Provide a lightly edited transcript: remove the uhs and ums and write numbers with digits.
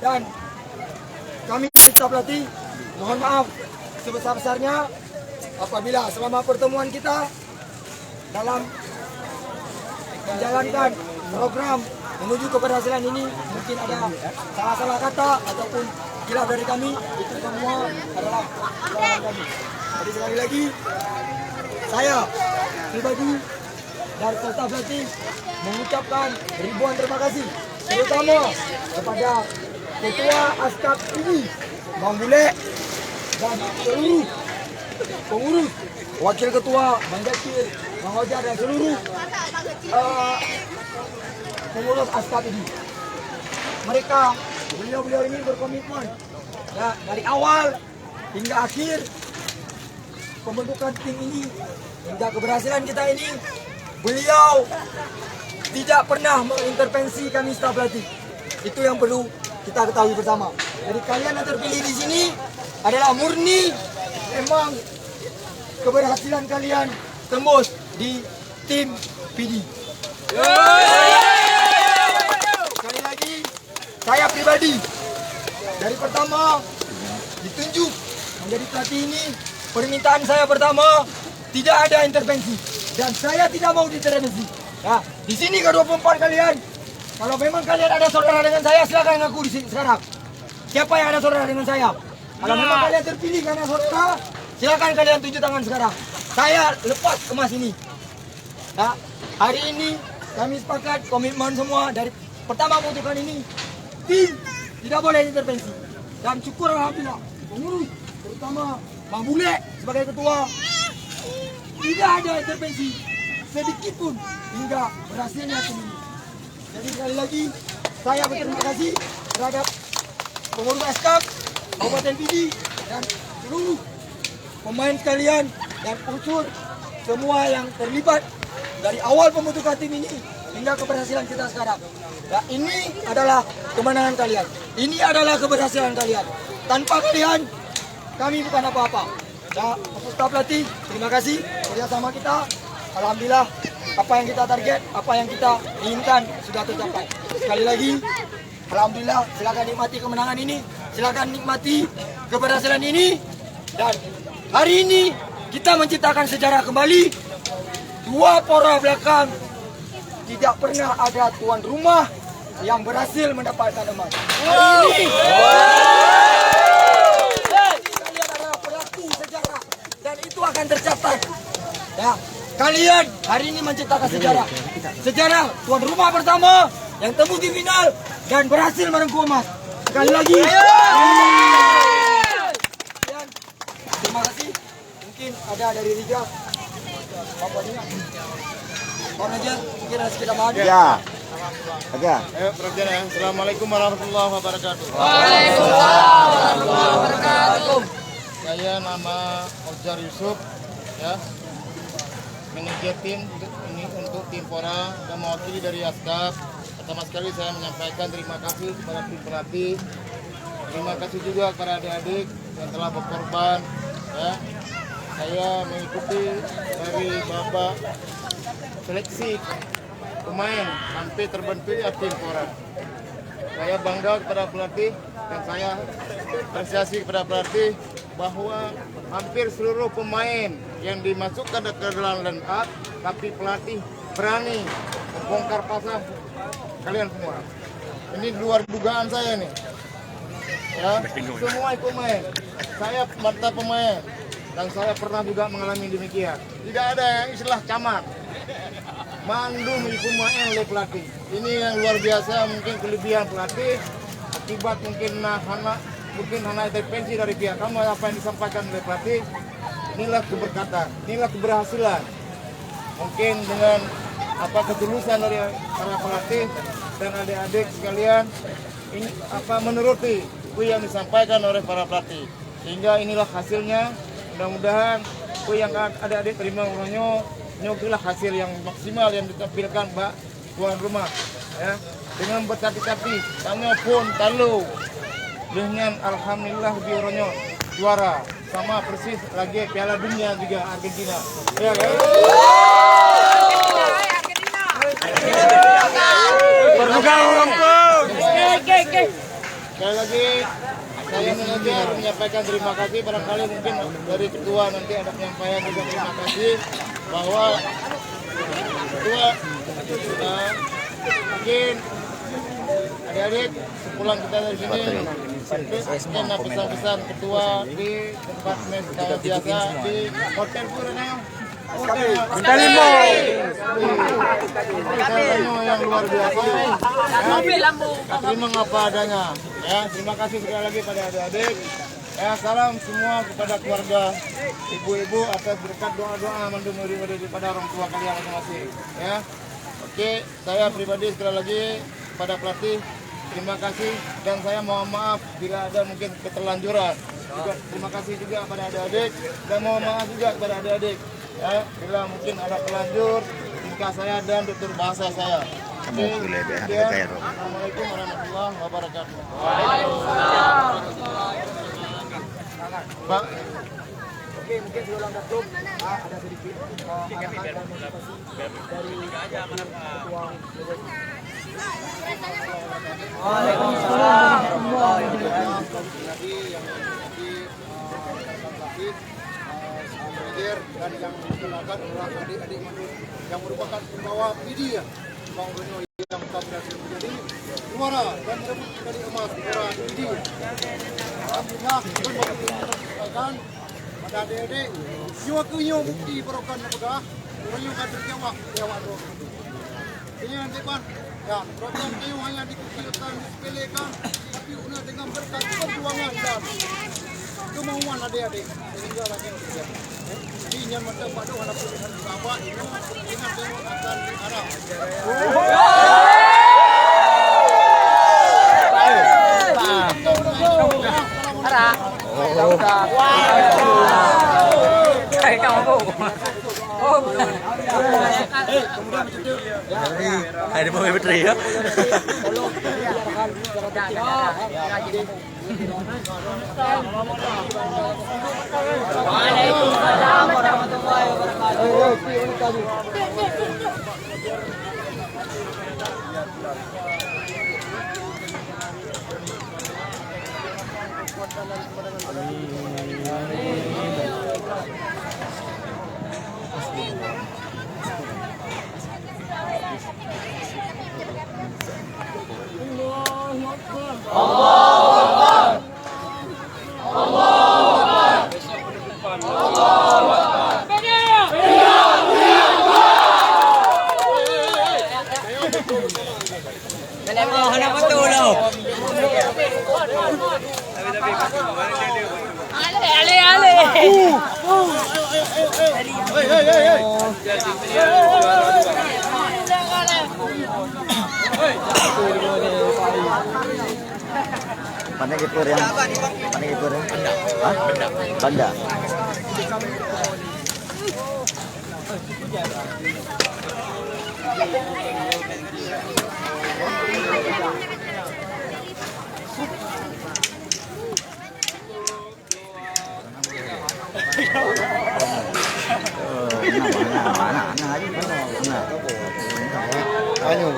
Dan kami staf pelatih mohon maaf sebesar-besarnya apabila selama pertemuan kita dalam menjalankan program menuju keberhasilan ini mungkin ada salah-salah kata ataupun hilaf dari kami, itu semua adalah kesalahan kami. Jadi sekali lagi saya pribadi dan staf pelatih mengucapkan ribuan terima kasih terutama kepada Ketua Askap ini Bang Bule dan seluruh pengurus, Wakil Ketua Bang Jakir, Bang Ojar dan seluruh pengurus Askap ini. Mereka beliau ini berkomitmen ya, dari awal hingga akhir pembentukan tim ini hingga keberhasilan kita ini, beliau tidak pernah mengintervensi kami staf pelatih. Itu yang perlu kita ketahui bersama. Jadi kalian yang terpilih di sini adalah murni memang keberhasilan kalian tembus di tim PD. Sekali lagi, saya pribadi dari pertama ditunjuk menjadi pelatih ini, permintaan saya pertama tidak ada intervensi dan saya tidak mau diintervensi. Nah, di sini ke-24 kalian, kalau memang kalian ada saudara dengan saya, silakan ngaku di sini sekarang. Siapa yang ada saudara dengan saya? Kalau memang kalian terpilih karena saudara, silakan kalian tunjuk tangan sekarang. Saya lepas emas ini. Nah, hari ini kami sepakat komitmen semua dari pertama pembentukan ini, tim tidak boleh intervensi. Dan syukur alhamdulillah, pengurus terutama Bang Bule sebagai ketua tidak ada intervensi sedikit pun hingga berhasilnya tim ini. Jadi sekali lagi saya berterima kasih terhadap pengurus Askap, Kabupaten PD dan seluruh pemain sekalian dan unsur semua yang terlibat dari awal pembentukan tim ini hingga keberhasilan kita sekarang. Nah, ini adalah kemenangan kalian. Ini adalah keberhasilan kalian. Tanpa kalian, kami bukan apa-apa. Nah, staf pelatih, terima kasih kerjasama kita. Alhamdulillah, apa yang kita target, apa yang kita inginkan sudah tercapai. Sekali lagi, alhamdulillah, silakan nikmati kemenangan ini, silakan nikmati keberhasilan ini. Dan hari ini kita menciptakan sejarah kembali. Dua pora belakang tidak pernah ada tuan rumah yang berhasil mendapatkan emas. Hari ini kalian adalah pelaku sejarah dan itu akan tercatat. Ya, kalian hari ini menciptakan sejarah. Sejarah tuan rumah pertama yang tembus di final dan berhasil merengkuh emas. Sekali lagi. Dan terima kasih. Mungkin ada dari Riga. Apa ini? Pak Raja, mungkin ada sekitar bahan. Ya. Ada. Ayo, Raja ya. Assalamualaikum warahmatullahi wabarakatuh. Waalaikumsalam warahmatullahi wabarakatuh. Saya nama Ojar Yusuf, ya. Manajer tim ini untuk tim Pora dan mewakili dari Askap. Pertama sekali saya menyampaikan terima kasih kepada tim pelatih. Terima kasih juga kepada adik-adik yang telah berkorban, ya. Saya mengikuti dari babak seleksi pemain sampai terbentuknya tim Pora. Saya bangga kepada pelatih dan saya apresiasi kepada pelatih bahwa hampir seluruh pemain yang dimasukkan ke dalam line up, tapi pelatih berani membongkar pasang kalian semua. Ini luar dugaan saya nih. Ya, semua pemain. Saya mata pemain dan saya pernah juga mengalami demikian. Tidak ada yang istilah camat. Mandum pemain oleh pelatih. Ini yang luar biasa, mungkin kelebihan pelatih akibat mungkin hanya intervensi dari pihak kamu apa yang disampaikan oleh pelatih. Inilah keberkatan, inilah keberhasilan. Mungkin dengan ketulusan dari para pelatih dan adik-adik sekalian ini menuruti apa yang disampaikan oleh para pelatih. Sehingga inilah hasilnya. Mudah-mudahan yang adik-adik terima orangnya inilah hasil yang maksimal yang ditampilkan Mbak tuan rumah, ya. Dengan berkati-kati kami pun talu dengan alhamdulillah bioronya juara sama persis lagi Piala Dunia juga Argentina. Ya kan? sekali lagi saya manajer menyampaikan terima kasih. Barangkali mungkin dari ketua nanti ada penyampaian juga terima kasih bahwa ketua mungkin adik-adik sepulang kita dari sini mungkin pesan-pesan ketua di tempat seperti biasa di hotel Purana. Hotel Limo yang luar biasa. Terima apa adanya. Ya, terima kasih sekali lagi pada adik-adik. Ya, salam semua kepada keluarga ibu-ibu atas berkat doa-doa mandumuri daripada orang tua kalian masing-masing. Ya, oke, saya pribadi sekali lagi kepada pelatih terima kasih dan saya mohon maaf bila ada mungkin keterlanjuran. Juga terima kasih juga kepada adik-adik dan mohon maaf juga kepada adik-adik. Ya, bila mungkin ada kelanjur tingkah saya dan tutur bahasa saya. Oke, sekian. Assalamualaikum warahmatullahi wabarakatuh. Pak. Oke, mungkin sebelum tutup ada sedikit arahan dan motivasi dari ketua Waalaikumsalam. Dan yang dikenalkan adalah adik-adik Madun yang merupakan pembawa media Bang Benyo yang telah berhasil menjadi juara dan merebut medali emas juara media. Alhamdulillah, sampaikan pada adik-adik, nyawa kunyo bukti berokan nepegah, kunyo kader jawab jawab doa. Ini nanti kan, ya program kunyo hanya dikecilkan, disepelekan, tapi guna dengan berkat perjuangan dan kemauan adik-adik sehingga lagi ya. Jadi yang macam pada warna pilihan sahabat ini dengan tengok akan diarah. Ada mau betri ya. Waalaikumsalam warahmatullahi wabarakatuh. Pandai kipur yang Hah? Banda. Aduh.